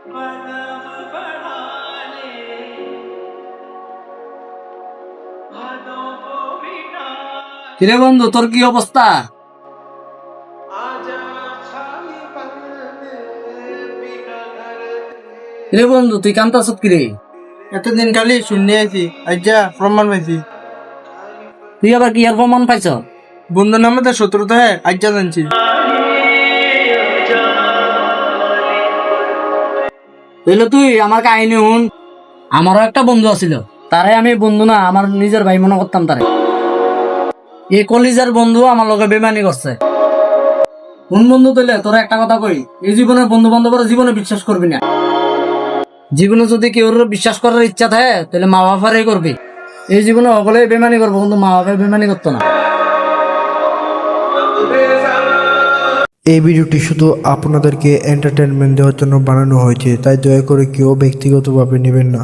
কিরে বন্ধু, তোর কি অবস্থা? কিরে বন্ধু, তুই কান্তাছ কিরে? এতদিন খালি শূন্য আছি, আজ্জা প্রমাণ পাইছি। তুই আবার কি আর প্রমাণ পাইছ? বন্ধু নামে তো শত্রুতা হ্যাঁ, আজ্জা জানছি। তাইলে তুই আমার কাহিনী শুন। আমারও একটা বন্ধু আছিল, তারে আমি বন্ধু না, আমার নিজের ভাই মনে করতাম তারে। এই কলিজার বন্ধু আমার লগে বেমানি করছে। কোন বন্ধু তৈলে তোর একটা কথা কই, এই জীবনের বন্ধু বান্ধবরা জীবনে বিশ্বাস করবি না। জীবনে যদি কেউ বিশ্বাস করার ইচ্ছা থাকে তাহলে মা বাবারই করবি। এই জীবনে সকলে বেমানি করবো, কিন্তু মা বাবা বেমানি করতো না। এই ভিডিওটি শুধু আপনাদেরকে এন্টারটেনমেন্ট দেওয়ার জন্য বানানো হয়েছে, তাই দয়া করে কেউ ব্যক্তিগতভাবে নেবেন না।